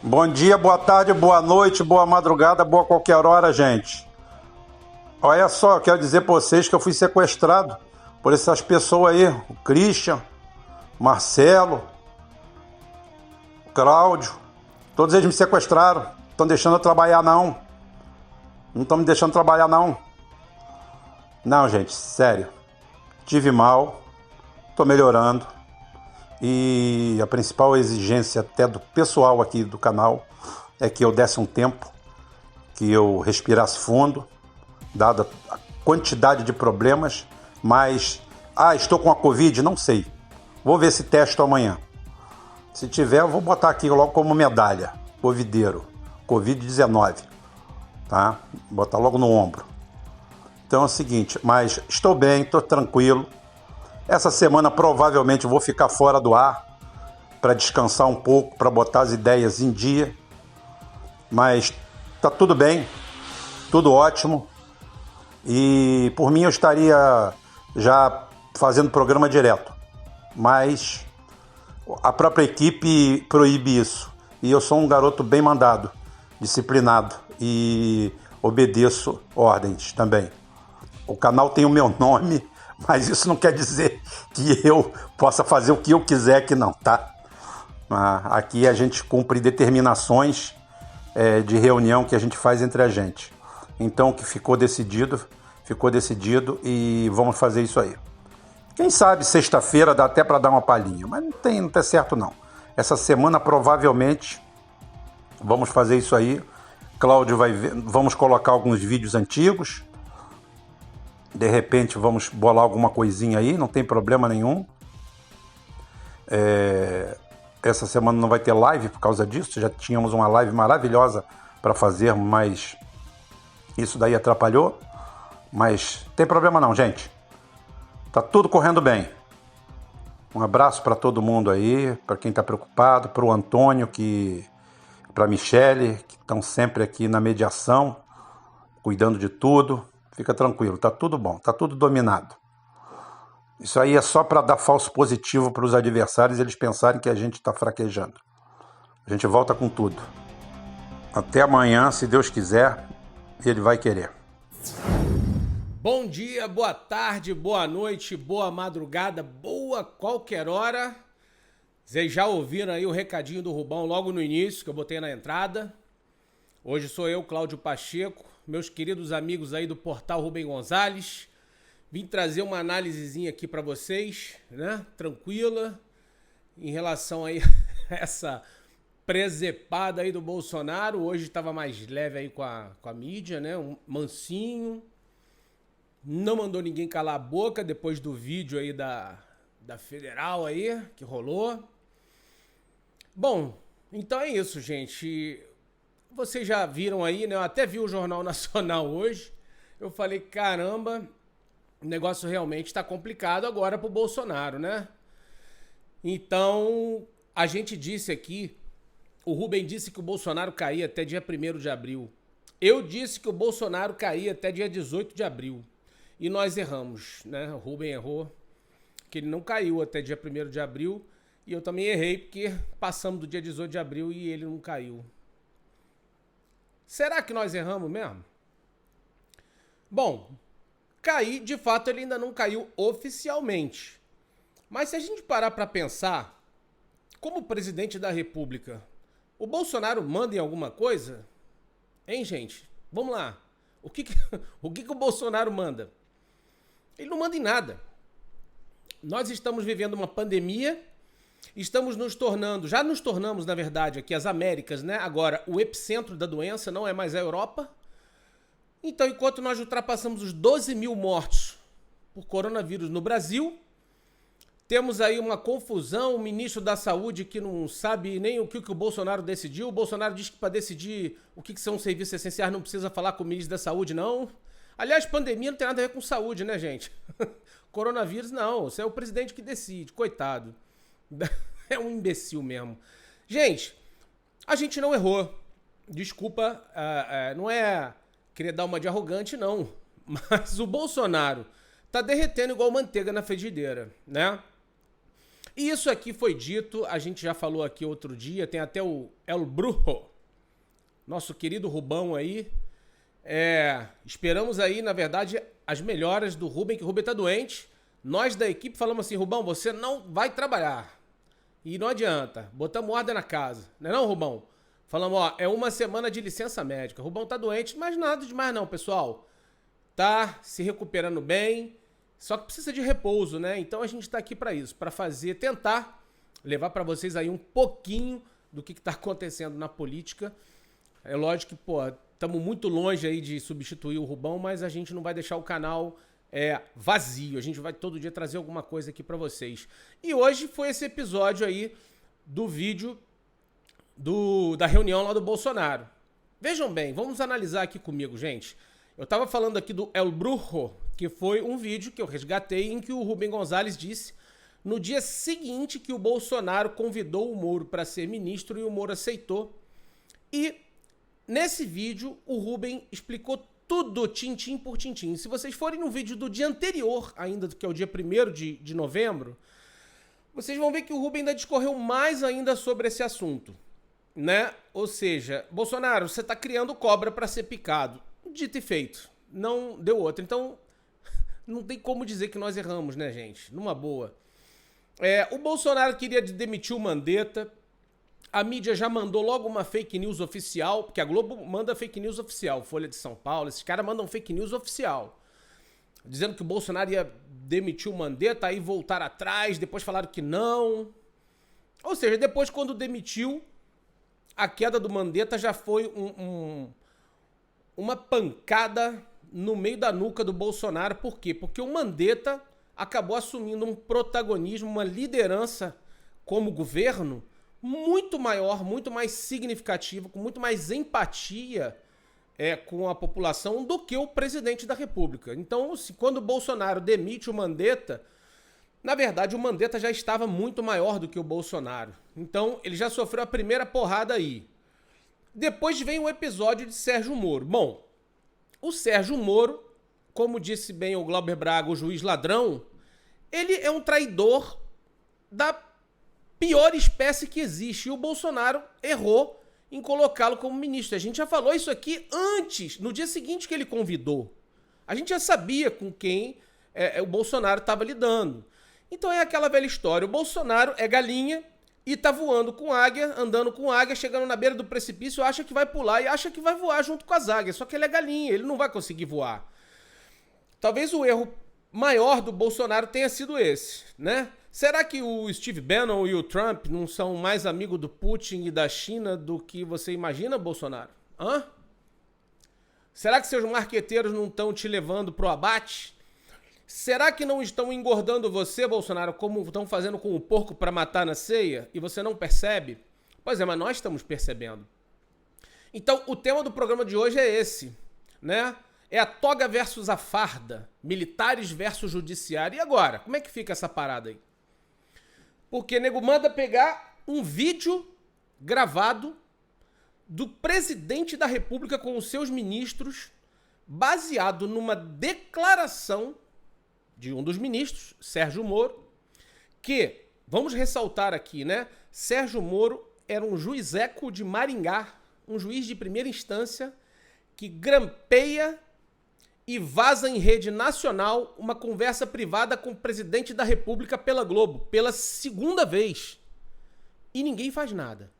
Bom dia, boa tarde, boa noite, boa madrugada, boa qualquer hora, gente. Olha só, eu quero dizer pra vocês que eu fui sequestrado por essas pessoas aí, o Christian, Marcelo, o Cláudio. Todos eles me sequestraram. Estão deixando eu trabalhar não. Não estão me deixando trabalhar não. Não, gente, sério. Tive mal, tô melhorando. E a principal exigência até do pessoal aqui do canal é que eu desse um tempo, que eu respirasse fundo, dada a quantidade de problemas, mas, estou com a Covid? Não sei. Vou ver se testo amanhã. Se tiver, eu vou botar aqui logo como medalha, covideiro, Covid-19, tá? Botar logo no ombro. Então é o seguinte, mas estou bem, estou tranquilo. Essa semana provavelmente eu vou ficar fora do ar para descansar um pouco, para botar as ideias em dia. Mas tá tudo bem, tudo ótimo. E por mim eu estaria já fazendo programa direto. Mas a própria equipe proíbe isso. E eu sou um garoto bem mandado, disciplinado e obedeço ordens também. O canal tem o meu nome, mas isso não quer dizer que eu possa fazer o que eu quiser que não, tá? Aqui a gente cumpre determinações de reunião que a gente faz entre a gente. Então o que ficou decidido e vamos fazer isso aí. Quem sabe sexta-feira dá até para dar uma palhinha, mas não tá certo não. Essa semana provavelmente vamos fazer isso aí. Cláudio vai ver, vamos colocar alguns vídeos antigos. De repente vamos bolar alguma coisinha aí, não tem problema nenhum. Essa semana não vai ter live por causa disso, já tínhamos uma live maravilhosa para fazer, mas isso daí atrapalhou. Mas tem problema não, gente. Tá tudo correndo bem. Um abraço para todo mundo aí, para quem está preocupado, para o Antônio, para a Michele, que estão sempre aqui na mediação, cuidando de tudo. Fica tranquilo, tá tudo bom, tá tudo dominado. Isso aí é só para dar falso positivo para os adversários e eles pensarem que a gente está fraquejando. A gente volta com tudo. Até amanhã, se Deus quiser, ele vai querer. Bom dia, boa tarde, boa noite, boa madrugada, boa qualquer hora. Vocês já ouviram aí o recadinho do Rubão logo no início, que eu botei na entrada. Hoje sou eu, Cláudio Pacheco, meus queridos amigos aí do portal Rubem Gonzalez. Vim trazer uma análisezinha aqui para vocês, né? Tranquila, em relação aí a essa presepada aí do Bolsonaro. Hoje estava mais leve aí com a mídia, né? Um mansinho. Não mandou ninguém calar a boca depois do vídeo aí da Federal aí, que rolou. Bom, então é isso, gente. Vocês já viram aí, né? Eu até vi o Jornal Nacional hoje. Eu falei, caramba, o negócio realmente tá complicado agora pro Bolsonaro, né? Então, a gente disse aqui, o Rubem disse que o Bolsonaro caía até dia 1º de abril. Eu disse que o Bolsonaro caía até dia 18 de abril. E nós erramos, né? O Rubem errou, que ele não caiu até dia 1º de abril. E eu também errei, porque passamos do dia 18 de abril e ele não caiu. Será que nós erramos mesmo? Bom, cair, de fato, ele ainda não caiu oficialmente. Mas se a gente parar para pensar, como presidente da República, o Bolsonaro manda em alguma coisa? Hein, gente? Vamos lá. O que o Bolsonaro manda? Ele não manda em nada. Nós estamos vivendo uma pandemia, estamos já nos tornamos, na verdade, aqui as Américas, né? Agora, o epicentro da doença não é mais a Europa. Então, enquanto nós ultrapassamos os 12 mil mortos por coronavírus no Brasil, temos aí uma confusão, o ministro da Saúde que não sabe nem o que o Bolsonaro decidiu. O Bolsonaro diz que para decidir o que são serviços essenciais não precisa falar com o ministro da Saúde, não. Aliás, pandemia não tem nada a ver com saúde, né, gente? Coronavírus, não. Isso é o presidente que decide, coitado. É um imbecil mesmo. Gente, a gente não errou. Desculpa, não é querer dar uma de arrogante, não. Mas o Bolsonaro tá derretendo igual manteiga na frigideira, né? E isso aqui foi dito, a gente já falou aqui outro dia, tem até o El Brujo, nosso querido Rubão aí. Esperamos aí, na verdade, as melhoras do Rubem, que o Rubem tá doente. Nós da equipe falamos assim, Rubão, você não vai trabalhar. E não adianta, botamos ordem na casa, não é não, Rubão? Falamos, ó, é uma semana de licença médica. Rubão tá doente, mas nada demais não, pessoal. Tá se recuperando bem, só que precisa de repouso, né? Então a gente tá aqui pra isso, pra tentar levar pra vocês aí um pouquinho do que tá acontecendo na política. É lógico que, pô, estamos muito longe aí de substituir o Rubão, mas a gente não vai deixar o canal vazio. A gente vai todo dia trazer alguma coisa aqui pra vocês. E hoje foi esse episódio aí do vídeo da reunião lá do Bolsonaro. Vejam bem, vamos analisar aqui comigo, gente. Eu tava falando aqui do El Brujo, que foi um vídeo que eu resgatei em que o Rubem Gonzalez disse no dia seguinte que o Bolsonaro convidou o Moro para ser ministro e o Moro aceitou. E nesse vídeo o Rubem explicou tudo, tintim por tintim. Se vocês forem no vídeo do dia anterior ainda, que é o dia 1º de novembro, vocês vão ver que o Rubem ainda discorreu mais ainda sobre esse assunto, né? Ou seja, Bolsonaro, você tá criando cobra para ser picado. Dito e feito. Não deu outra. Então, não tem como dizer que nós erramos, né, gente? Numa boa. O Bolsonaro queria demitir o Mandetta. A mídia já mandou logo uma fake news oficial, porque a Globo manda fake news oficial. Folha de São Paulo, esses caras mandam fake news oficial. Dizendo que o Bolsonaro ia demitir o Mandetta, aí voltar atrás, depois falaram que não. Ou seja, depois quando demitiu, a queda do Mandetta já foi uma pancada no meio da nuca do Bolsonaro. Por quê? Porque o Mandetta acabou assumindo um protagonismo, uma liderança como governo muito maior, muito mais significativo, com muito mais empatia com a população do que o presidente da República. Então, quando o Bolsonaro demite o Mandetta, na verdade o Mandetta já estava muito maior do que o Bolsonaro. Então, ele já sofreu a primeira porrada aí. Depois vem o episódio de Sérgio Moro. Bom, o Sérgio Moro, como disse bem o Glauber Braga, o juiz ladrão, ele é um traidor da pior espécie que existe. E o Bolsonaro errou em colocá-lo como ministro. A gente já falou isso aqui antes, no dia seguinte que ele convidou. A gente já sabia com quem o Bolsonaro estava lidando. Então é aquela velha história. O Bolsonaro é galinha e tá voando com águia, andando com águia, chegando na beira do precipício, acha que vai pular e acha que vai voar junto com as águias. Só que ele é galinha, ele não vai conseguir voar. Talvez o erro maior do Bolsonaro tenha sido esse, né? Será que o Steve Bannon e o Trump não são mais amigos do Putin e da China do que você imagina, Bolsonaro? Hã? Será que seus marqueteiros não estão te levando pro abate? Será que não estão engordando você, Bolsonaro, como estão fazendo com o porco para matar na ceia e você não percebe? Pois é, mas nós estamos percebendo. Então, o tema do programa de hoje é esse, né? É a toga versus a farda, militares versus judiciário. E agora? Como é que fica essa parada aí? Porque nego manda pegar um vídeo gravado do presidente da República com os seus ministros, baseado numa declaração de um dos ministros, Sérgio Moro, que, vamos ressaltar aqui, né? Sérgio Moro era um juizeco de Maringá, um juiz de primeira instância, que grampeia e vaza em rede nacional uma conversa privada com o presidente da República pela Globo, pela segunda vez. E ninguém faz nada.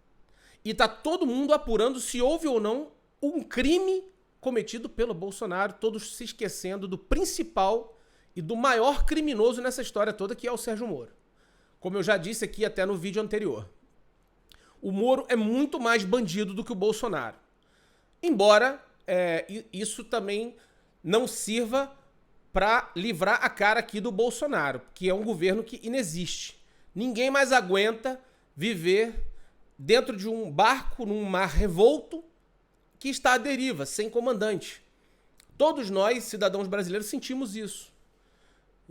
E tá todo mundo apurando se houve ou não um crime cometido pelo Bolsonaro, todos se esquecendo do principal e do maior criminoso nessa história toda, que é o Sérgio Moro. Como eu já disse aqui até no vídeo anterior. O Moro é muito mais bandido do que o Bolsonaro. Embora isso também não sirva para livrar a cara aqui do Bolsonaro, que é um governo que inexiste. Ninguém mais aguenta viver dentro de um barco num mar revolto que está à deriva, sem comandante. Todos nós, cidadãos brasileiros, sentimos isso.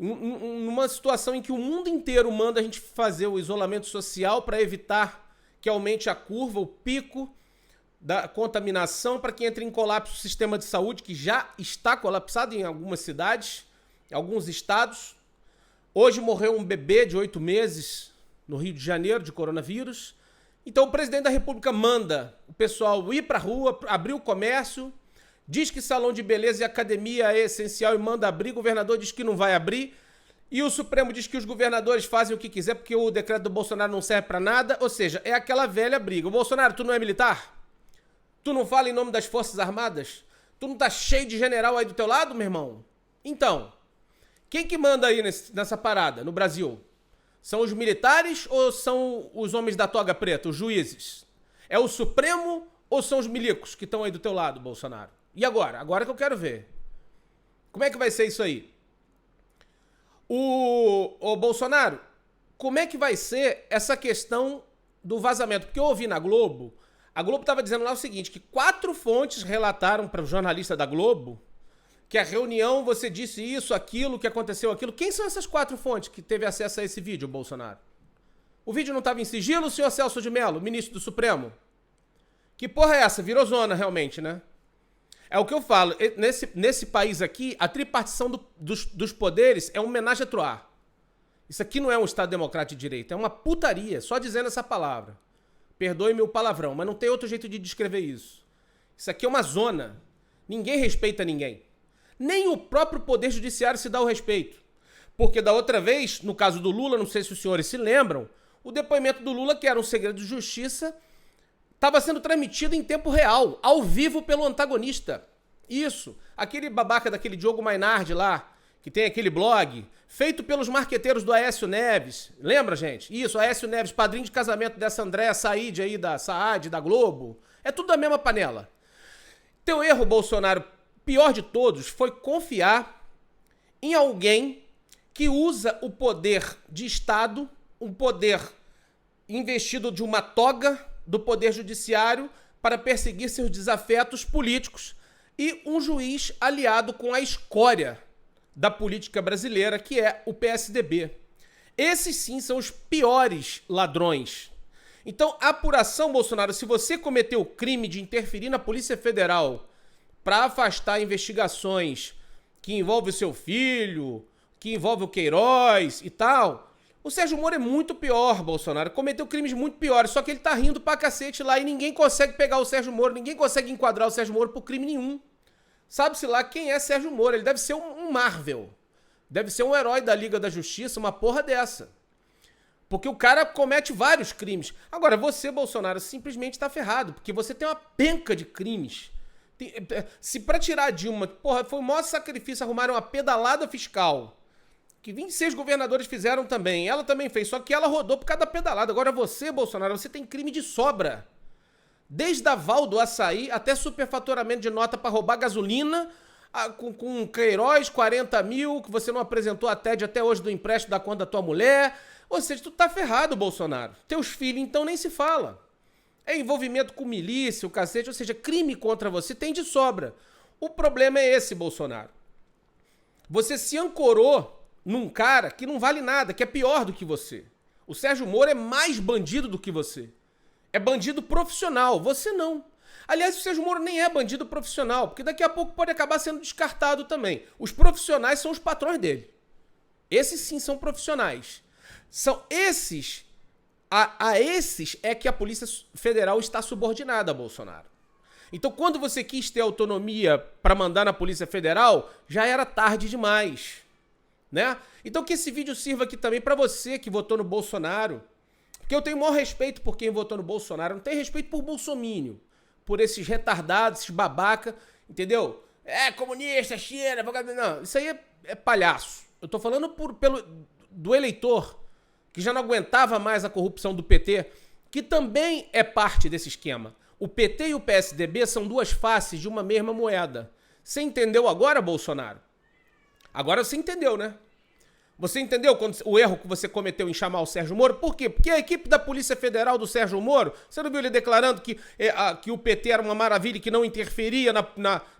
Numa situação em que o mundo inteiro manda a gente fazer o isolamento social para evitar que aumente a curva, o pico da contaminação, para que entre em colapso o sistema de saúde, que já está colapsado em algumas cidades, em alguns estados. Hoje morreu um bebê de 8 meses no Rio de Janeiro, de coronavírus. Então o presidente da República manda o pessoal ir pra rua, abrir o comércio, diz que salão de beleza e academia é essencial e manda abrir, o governador diz que não vai abrir, e o Supremo diz que os governadores fazem o que quiser porque o decreto do Bolsonaro não serve pra nada, ou seja, é aquela velha briga. O Bolsonaro, tu não é militar? Tu não fala em nome das Forças Armadas? Tu não tá cheio de general aí do teu lado, meu irmão? Então, quem que manda aí nessa parada, no Brasil? São os militares ou são os homens da toga preta, os juízes? É o Supremo ou são os milicos que estão aí do teu lado, Bolsonaro? E agora? Agora que eu quero ver. Como é que vai ser isso aí? Ô Bolsonaro, como é que vai ser essa questão do vazamento? Porque eu ouvi na Globo, a Globo estava dizendo lá o seguinte, que 4 fontes relataram para o jornalista da Globo que a reunião, você disse isso, aquilo, que aconteceu aquilo. Quem são essas 4 fontes que teve acesso a esse vídeo, Bolsonaro? O vídeo não estava em sigilo, o senhor Celso de Mello, ministro do Supremo? Que porra é essa? Virou zona, realmente, né? É o que eu falo. Nesse país aqui, a tripartição dos poderes é uma homenagem a Troar. Isso aqui não é um Estado democrático de direito, é uma putaria, só dizendo essa palavra. Perdoe-me o palavrão, mas não tem outro jeito de descrever isso. Isso aqui é uma zona. Ninguém respeita ninguém. Nem o próprio Poder Judiciário se dá o respeito. Porque da outra vez, no caso do Lula, não sei se os senhores se lembram, o depoimento do Lula, que era um segredo de justiça, estava sendo transmitido em tempo real, ao vivo pelo antagonista. Isso. Aquele babaca daquele Diogo Mainardi lá, que tem aquele blog, feito pelos marqueteiros do Aécio Neves. Lembra, gente? Isso, Aécio Neves, padrinho de casamento dessa Andréa Said aí, da Saad, da Globo. É tudo da mesma panela. Teu erro, Bolsonaro, pior de todos, foi confiar em alguém que usa o poder de Estado, um poder investido de uma toga do Poder Judiciário para perseguir seus desafetos políticos e um juiz aliado com a escória da política brasileira, que é o PSDB. Esses sim são os piores ladrões. Então, a apuração, Bolsonaro, se você cometeu o crime de interferir na Polícia Federal para afastar investigações que envolvem o seu filho, que envolvem o Queiroz e tal, o Sérgio Moro é muito pior, Bolsonaro. Cometeu crimes muito piores, só que ele tá rindo pra cacete lá e ninguém consegue pegar o Sérgio Moro, ninguém consegue enquadrar o Sérgio Moro por crime nenhum. Sabe-se lá quem é Sérgio Moro, ele deve ser um Marvel. Deve ser um herói da Liga da Justiça, uma porra dessa. Porque o cara comete vários crimes. Agora, você, Bolsonaro, simplesmente tá ferrado, porque você tem uma penca de crimes. Se pra tirar a Dilma, porra, foi o maior sacrifício arrumarem uma pedalada fiscal, que 26 governadores fizeram também, ela também fez, só que ela rodou por causa da pedalada. Agora você, Bolsonaro, você tem crime de sobra. Desde aval do açaí até superfaturamento de nota pra roubar gasolina, com Queiroz, 40 mil, que você não apresentou a TED até hoje do empréstimo da conta da tua mulher. Ou seja, tu tá ferrado, Bolsonaro. Teus filhos, então, nem se fala. É envolvimento com milícia, o cacete, ou seja, crime contra você tem de sobra. O problema é esse, Bolsonaro. Você se ancorou num cara que não vale nada, que é pior do que você. O Sérgio Moro é mais bandido do que você. É bandido profissional, você não. Aliás, o Sérgio Moro nem é bandido profissional, porque daqui a pouco pode acabar sendo descartado também. Os profissionais são os patrões dele. Esses sim são profissionais. São esses... A esses é que a Polícia Federal está subordinada a Bolsonaro. Então, quando você quis ter autonomia para mandar na Polícia Federal, já era tarde demais, né? Então, que esse vídeo sirva aqui também para você que votou no Bolsonaro, porque eu tenho o maior respeito por quem votou no Bolsonaro, não tenho respeito por bolsomínio, por esses retardados, esses babaca, entendeu? É comunista, China, não, isso aí é palhaço. Eu tô falando do eleitor que já não aguentava mais a corrupção do PT, que também é parte desse esquema. O PT e o PSDB são duas faces de uma mesma moeda. Você entendeu agora, Bolsonaro? Agora você entendeu, né? Você entendeu o erro que você cometeu em chamar o Sérgio Moro? Por quê? Porque a equipe da Polícia Federal do Sérgio Moro, você não viu ele declarando que o PT era uma maravilha e que não interferia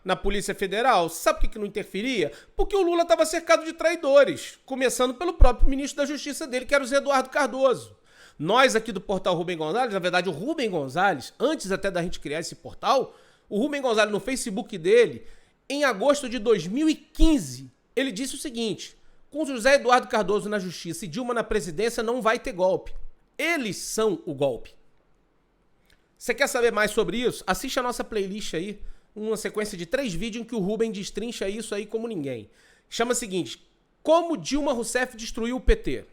na Polícia Federal? Sabe por que não interferia? Porque o Lula estava cercado de traidores, começando pelo próprio ministro da Justiça dele, que era o Zé Eduardo Cardoso. Nós aqui do portal Rubem Gonzalez, na verdade o Rubem Gonzalez, antes até da gente criar esse portal, o Rubem Gonzalez no Facebook dele, em agosto de 2015, ele disse o seguinte: com José Eduardo Cardoso na justiça e Dilma na presidência não vai ter golpe. Eles são o golpe. Você quer saber mais sobre isso? Assiste a nossa playlist aí, uma sequência de 3 vídeos em que o Rubem destrincha isso aí como ninguém. Chama o seguinte: como Dilma Rousseff destruiu o PT.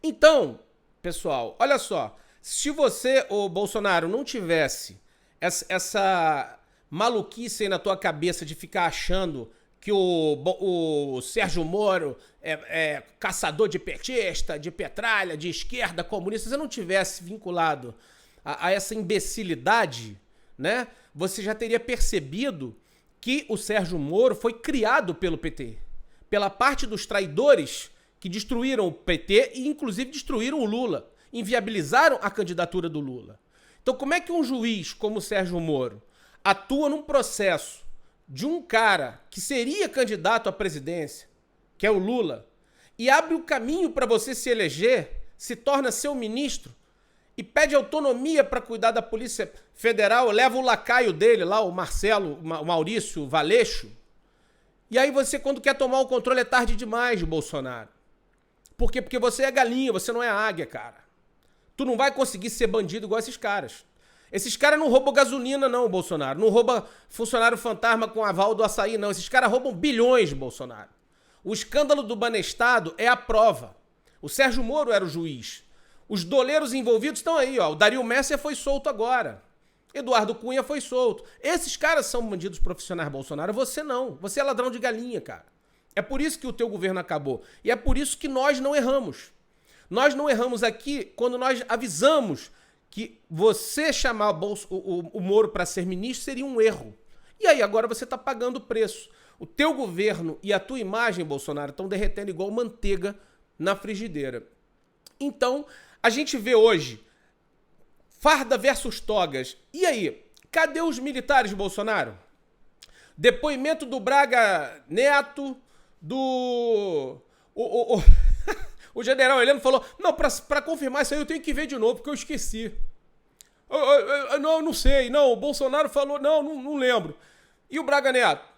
Então, pessoal, olha só. Se você, ô Bolsonaro, não tivesse essa maluquice aí na tua cabeça de ficar achando que o Sérgio Moro é caçador de petista, de petralha, de esquerda, comunista, se você não tivesse vinculado a essa imbecilidade, né, você já teria percebido que o Sérgio Moro foi criado pelo PT, pela parte dos traidores que destruíram o PT e inclusive destruíram o Lula, inviabilizaram a candidatura do Lula. Então como é que um juiz como o Sérgio Moro atua num processo de um cara que seria candidato à presidência, que é o Lula, e abre o caminho para você se eleger, se torna seu ministro, e pede autonomia para cuidar da Polícia Federal, leva o lacaio dele lá, o Maurício Valeixo, e aí você, quando quer tomar o controle, é tarde demais, Bolsonaro. Por quê? Porque você é galinha, você não é águia, cara. Tu não vai conseguir ser bandido igual esses caras. Esses caras não roubam gasolina, não, Bolsonaro. Não roubam funcionário fantasma com aval do açaí, não. Esses caras roubam bilhões, Bolsonaro. O escândalo do Banestado é a prova. O Sérgio Moro era o juiz. Os doleiros envolvidos estão aí, ó. O Dario Messer foi solto agora. Eduardo Cunha foi solto. Esses caras são bandidos profissionais, Bolsonaro. Você não. Você é ladrão de galinha, cara. É por isso que o teu governo acabou. E é por isso que nós não erramos. Nós não erramos aqui quando nós avisamos que você chamar o Moro para ser ministro seria um erro. E aí agora você está pagando o preço. O teu governo e a tua imagem, Bolsonaro, estão derretendo igual manteiga na frigideira. Então, a gente vê hoje farda versus togas. E aí, cadê os militares, Bolsonaro? Depoimento do Braga Neto, do... O general Heleno falou, não, pra confirmar isso aí eu tenho que ver de novo, porque eu esqueci. Não sei, não, o Bolsonaro falou, não lembro. E o Braga Neto?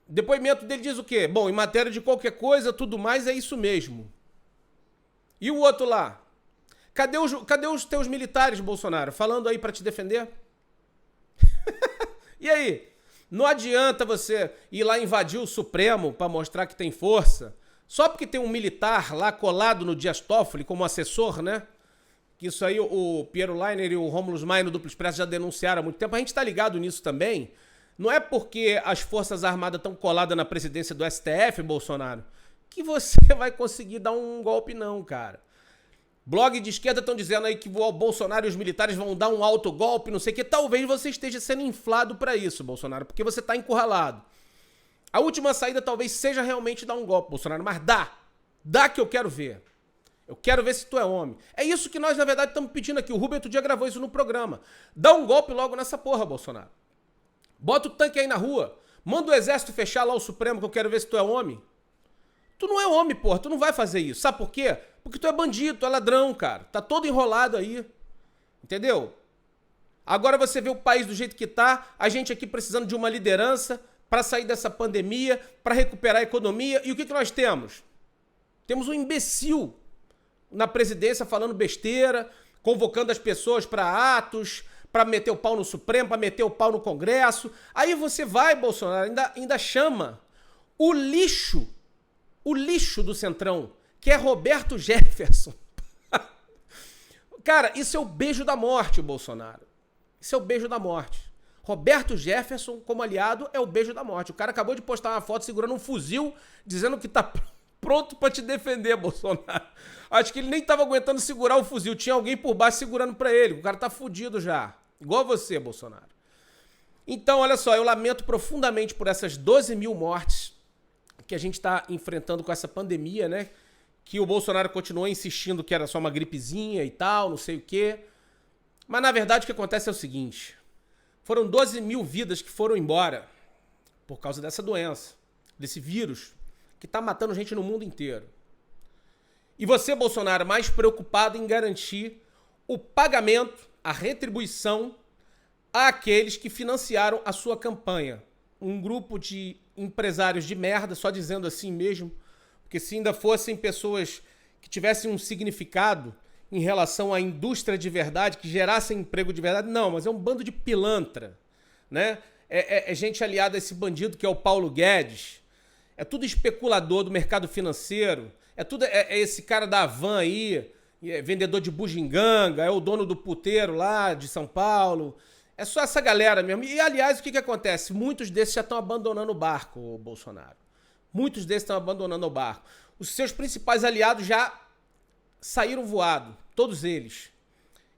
Depoimento dele diz o quê? Bom, em matéria de qualquer coisa, tudo mais é isso mesmo. E o outro lá? Cadê os teus militares, Bolsonaro, falando aí pra te defender? E aí? Não adianta você ir lá invadir o Supremo pra mostrar que tem força, só porque tem um militar lá colado no Dias Toffoli como assessor, né? Que isso aí o Piero Leiner e o Rômulo Maia no Duplo Expresso já denunciaram há muito tempo. A gente tá ligado nisso também. Não é porque as Forças Armadas estão coladas na presidência do STF, Bolsonaro, que você vai conseguir dar um golpe não, cara. Blog de esquerda estão dizendo aí que o Bolsonaro e os militares vão dar um autogolpe, não sei o que. Talvez você esteja sendo inflado para isso, Bolsonaro, porque você tá encurralado. A última saída talvez seja realmente dar um golpe, Bolsonaro, mas dá que eu quero ver. Eu quero ver se tu é homem. É isso que nós, na verdade, estamos pedindo aqui. O Rubem outro dia gravou isso no programa. Dá um golpe logo nessa porra, Bolsonaro. Bota o tanque aí na rua. Manda o exército fechar lá o Supremo, que eu quero ver se tu é homem. Tu não é homem, porra. Tu não vai fazer isso. Sabe por quê? Porque tu é bandido, tu é ladrão, cara. Tá todo enrolado aí. Entendeu? Agora você vê o país do jeito que tá. A gente aqui precisando de uma liderança para sair dessa pandemia, para recuperar a economia. E o que nós temos? Temos um imbecil na presidência falando besteira, convocando as pessoas para atos, para meter o pau no Supremo, para meter o pau no Congresso. Aí você vai, Bolsonaro, ainda chama o lixo do Centrão, que é Roberto Jefferson. Cara, isso é o beijo da morte, Bolsonaro. Isso é o beijo da morte. Roberto Jefferson, como aliado, é o beijo da morte. O cara acabou de postar uma foto segurando um fuzil, dizendo que tá pronto pra te defender, Bolsonaro. Acho que ele nem tava aguentando segurar o fuzil. Tinha alguém por baixo segurando pra ele. O cara tá fudido já. Igual você, Bolsonaro. Então, olha só, eu lamento profundamente por essas 12 mil mortes que a gente tá enfrentando com essa pandemia, né? Que o Bolsonaro continuou insistindo que era só uma gripezinha e tal, não sei o quê. Mas, na verdade, o que acontece é o seguinte. Foram 12 mil vidas que foram embora por causa dessa doença, desse vírus, que tá matando gente no mundo inteiro. E você, Bolsonaro, mais preocupado em garantir o pagamento, a retribuição àqueles que financiaram a sua campanha. Um grupo de empresários de merda, só dizendo assim mesmo, porque se ainda fossem pessoas que tivessem um significado em relação à indústria de verdade, que gerasse emprego de verdade. Não, mas é um bando de pilantra, né? É gente aliada a esse bandido que é o Paulo Guedes. É tudo especulador do mercado financeiro. É esse cara da Havan aí, vendedor de bugiganga, é o dono do puteiro lá de São Paulo. É só essa galera mesmo. E, aliás, o que acontece? Muitos desses já estão abandonando o barco, o Bolsonaro. Muitos desses estão abandonando o barco. Os seus principais aliados já saíram voado. Todos eles.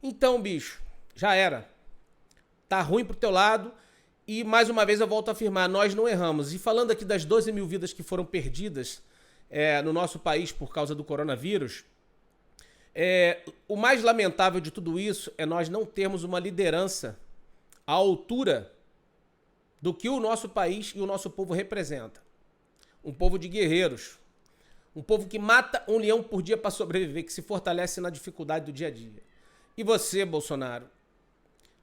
Então, bicho, já era. Tá ruim pro teu lado. E, mais uma vez, eu volto a afirmar, nós não erramos. E falando aqui das 12 mil vidas que foram perdidas no nosso país por causa do coronavírus, o mais lamentável de tudo isso é nós não termos uma liderança à altura do que o nosso país e o nosso povo representa. Um povo de guerreiros. Um povo que mata um leão por dia para sobreviver, que se fortalece na dificuldade do dia a dia. E você, Bolsonaro?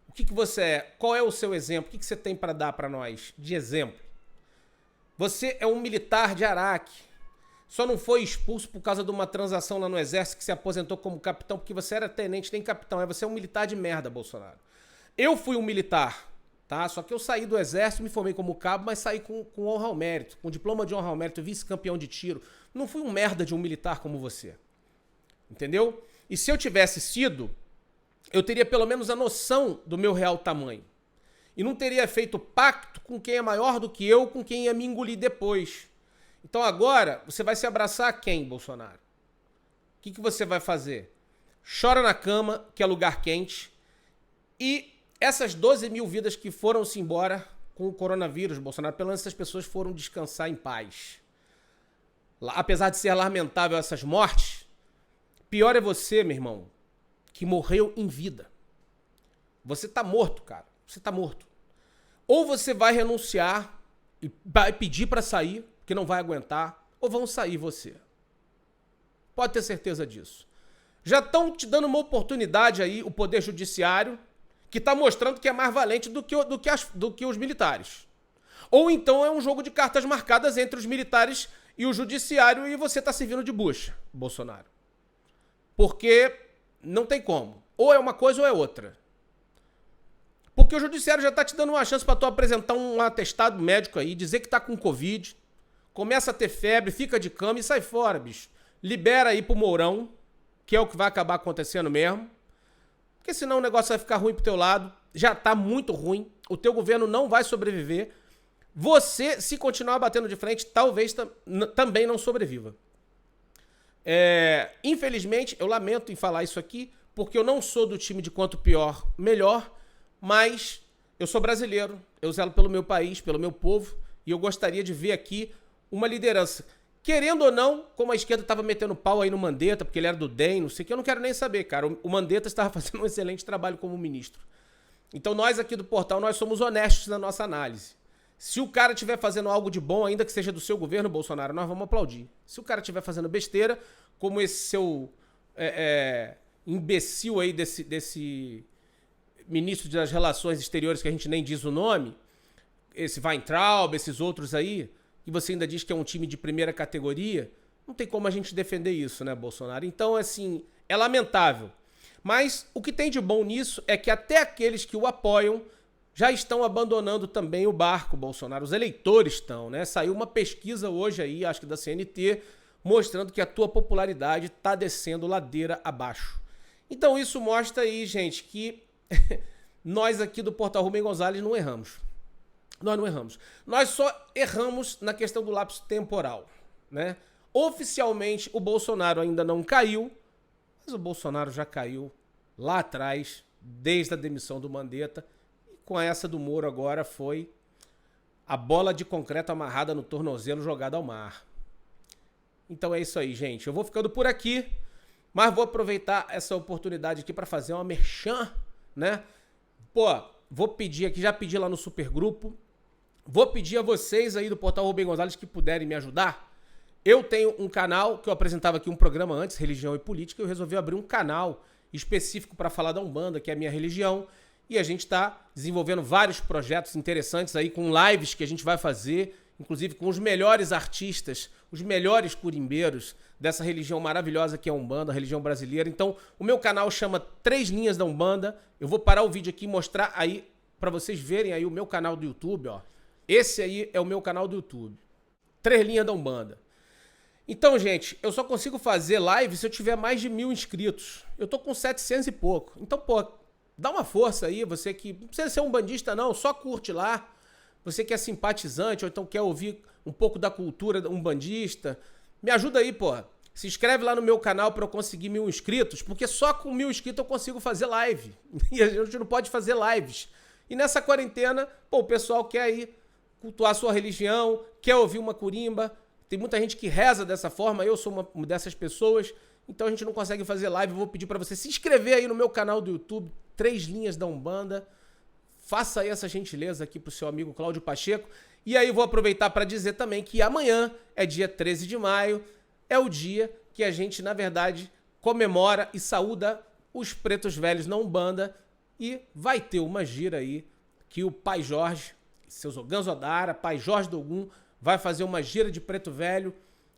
O que você é? Qual é o seu exemplo? O que você tem para dar para nós de exemplo? Você é um militar de Araque. Só não foi expulso por causa de uma transação lá no exército que se aposentou como capitão, porque você era tenente, nem capitão. Você é um militar de merda, Bolsonaro. Eu fui um militar, tá? Só que eu saí do exército, me formei como cabo, mas saí com honra ao mérito, com diploma de honra ao mérito, vice-campeão de tiro. Não fui um merda de um militar como você. Entendeu? E se eu tivesse sido, eu teria pelo menos a noção do meu real tamanho. E não teria feito pacto com quem é maior do que eu, com quem ia me engolir depois. Então agora, você vai se abraçar a quem, Bolsonaro? O que você vai fazer? Chora na cama, que é lugar quente. E essas 12 mil vidas que foram-se embora com o coronavírus, Bolsonaro, pelo menos essas pessoas foram descansar em paz. Apesar de ser lamentável essas mortes, pior é você, meu irmão, que morreu em vida. Você tá morto, cara. Você tá morto. Ou você vai renunciar e vai pedir pra sair, que não vai aguentar, ou vão sair você. Pode ter certeza disso. Já estão te dando uma oportunidade aí, o Poder Judiciário, que tá mostrando que é mais valente do que os militares. Ou então é um jogo de cartas marcadas entre os militares e o Judiciário e você tá servindo de bucha, Bolsonaro. Porque não tem como. Ou é uma coisa ou é outra. Porque o Judiciário já tá te dando uma chance pra tu apresentar um atestado médico aí, dizer que tá com Covid, começa a ter febre, fica de cama e sai fora, bicho. Libera aí pro Mourão, que é o que vai acabar acontecendo mesmo. Porque senão o negócio vai ficar ruim pro teu lado. Já tá muito ruim. O teu governo não vai sobreviver. Você, se continuar batendo de frente, talvez também não sobreviva. Infelizmente, eu lamento em falar isso aqui, porque eu não sou do time de quanto pior, melhor, mas eu sou brasileiro, eu zelo pelo meu país, pelo meu povo, e eu gostaria de ver aqui uma liderança. Querendo ou não, como a esquerda estava metendo pau aí no Mandetta, porque ele era do DEM, não sei o que, eu não quero nem saber, cara. O Mandetta estava fazendo um excelente trabalho como ministro. Então nós aqui do Portal, nós somos honestos na nossa análise. Se o cara estiver fazendo algo de bom, ainda que seja do seu governo, Bolsonaro, nós vamos aplaudir. Se o cara estiver fazendo besteira, como esse seu imbecil aí desse ministro das Relações Exteriores, que a gente nem diz o nome, esse Weintraub, esses outros aí, que você ainda diz que é um time de primeira categoria, não tem como a gente defender isso, né, Bolsonaro? Então, assim, é lamentável. Mas o que tem de bom nisso é que até aqueles que o apoiam já estão abandonando também o barco, Bolsonaro. Os eleitores estão, né? Saiu uma pesquisa hoje aí, acho que da CNT, mostrando que a tua popularidade está descendo ladeira abaixo. Então isso mostra aí, gente, que nós aqui do Portal Rubem Gonzalez não erramos. Nós não erramos. Nós só erramos na questão do lapso temporal, né? Oficialmente, o Bolsonaro ainda não caiu, mas o Bolsonaro já caiu lá atrás, desde a demissão do Mandetta. E com essa do Moro agora foi a bola de concreto amarrada no tornozelo jogada ao mar. Então é isso aí, gente. Eu vou ficando por aqui, mas vou aproveitar essa oportunidade aqui para fazer uma merchan, né? Pô, vou pedir aqui, já pedi lá no Supergrupo, vou pedir a vocês aí do Portal Rubem Gonzalez que puderem me ajudar. Eu tenho um canal, que eu apresentava aqui um programa antes, Religião e Política, e eu resolvi abrir um canal específico para falar da Umbanda, que é a minha religião, e a gente está desenvolvendo vários projetos interessantes aí, com lives que a gente vai fazer inclusive com os melhores artistas, os melhores curimbeiros dessa religião maravilhosa que é a Umbanda, a religião brasileira. Então, o meu canal chama Três Linhas da Umbanda. Eu vou parar o vídeo aqui e mostrar aí para vocês verem aí o meu canal do YouTube, ó. Esse aí é o meu canal do YouTube. Três Linhas da Umbanda. Então, gente, eu só consigo fazer live se eu tiver mais de 1000 inscritos. Eu tô com 700 e pouco. Então, pô, dá uma força aí, você que não precisa ser um bandista não, só curte lá. Você que é simpatizante ou então quer ouvir um pouco da cultura umbandista, me ajuda aí, pô. Se inscreve lá no meu canal para eu conseguir 1000 inscritos, porque só com 1000 inscritos eu consigo fazer live. E a gente não pode fazer lives. E nessa quarentena, pô, o pessoal quer aí cultuar a sua religião, quer ouvir uma curimba. Tem muita gente que reza dessa forma, eu sou uma dessas pessoas, então a gente não consegue fazer live. Eu vou pedir para você se inscrever aí no meu canal do YouTube, Três Linhas da Umbanda. Faça aí essa gentileza aqui pro seu amigo Cláudio Pacheco. E aí vou aproveitar para dizer também que amanhã é dia 13 de maio, é o dia que a gente, na verdade, comemora e saúda os pretos velhos na Umbanda. E vai ter uma gira aí que o Pai Jorge, seus Oganzo Odara, Pai Jorge do Ogum, vai fazer uma gira de preto velho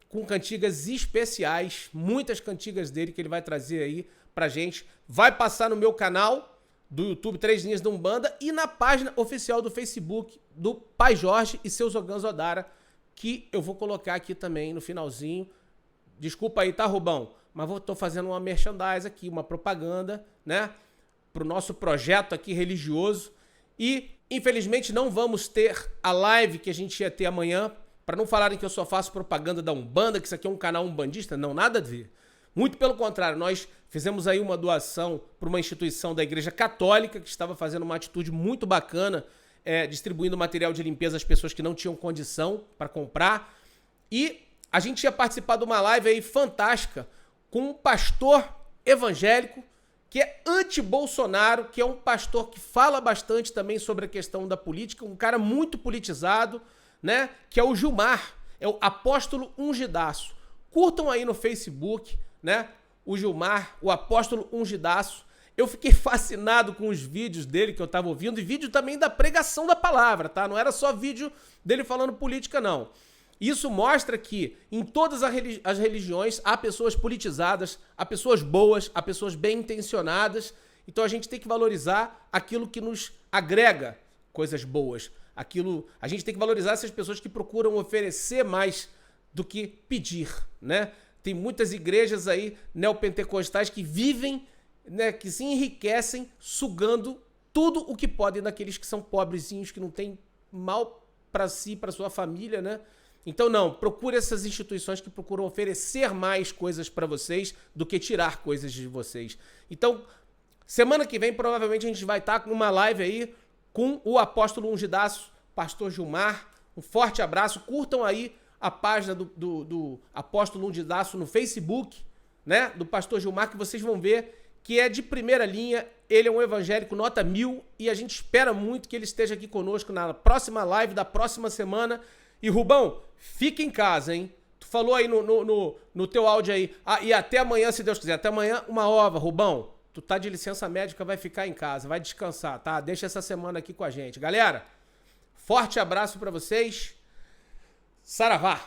com cantigas especiais, muitas cantigas dele que ele vai trazer aí pra gente. Vai passar no meu canal do YouTube, Três Linhas da Umbanda, e na página oficial do Facebook do Pai Jorge e seus Oganzo Odara, que eu vou colocar aqui também no finalzinho. Desculpa aí, tá, Rubão? Mas tô fazendo uma merchandise aqui, uma propaganda, né? Pro nosso projeto aqui religioso. E, infelizmente, não vamos ter a live que a gente ia ter amanhã, para não falarem que eu só faço propaganda da Umbanda, que isso aqui é um canal umbandista. Não, nada a ver. Muito pelo contrário, nós fizemos aí uma doação para uma instituição da Igreja Católica, que estava fazendo uma atitude muito bacana, distribuindo material de limpeza às pessoas que não tinham condição para comprar. E a gente ia participar de uma live aí fantástica com um pastor evangélico que é anti-Bolsonaro, que é um pastor que fala bastante também sobre a questão da política, um cara muito politizado, né? Que é o Gilmar, é o apóstolo ungidaço. Curtam aí no Facebook, né? O Gilmar, o apóstolo ungidaço. Eu fiquei fascinado com os vídeos dele que eu tava ouvindo, e vídeo também da pregação da palavra, tá? Não era só vídeo dele falando política, não. Isso mostra que em todas as religiões há pessoas politizadas, há pessoas boas, há pessoas bem intencionadas. Então a gente tem que valorizar aquilo que nos agrega coisas boas. A gente tem que valorizar essas pessoas que procuram oferecer mais do que pedir, né? Tem muitas igrejas aí neopentecostais que vivem, né, que se enriquecem sugando tudo o que podem daqueles que são pobrezinhos, que não têm mal para si, para sua família, né? Então não, procure essas instituições que procuram oferecer mais coisas para vocês do que tirar coisas de vocês. Então, semana que vem provavelmente a gente vai estar com uma live aí com o apóstolo ungidaço, pastor Gilmar. Um forte abraço, curtam aí a página do apóstolo ungidaço no Facebook, né, do pastor Gilmar, que vocês vão ver que é de primeira linha. Ele é um evangélico nota 1000 e a gente espera muito que ele esteja aqui conosco na próxima live da próxima semana. E Rubão, fica em casa, hein? Tu falou aí no teu áudio aí, e até amanhã, se Deus quiser. Até amanhã, uma ova, Rubão. Tu tá de licença médica, vai ficar em casa, vai descansar, tá? Deixa essa semana aqui com a gente. Galera, forte abraço pra vocês. Saravá!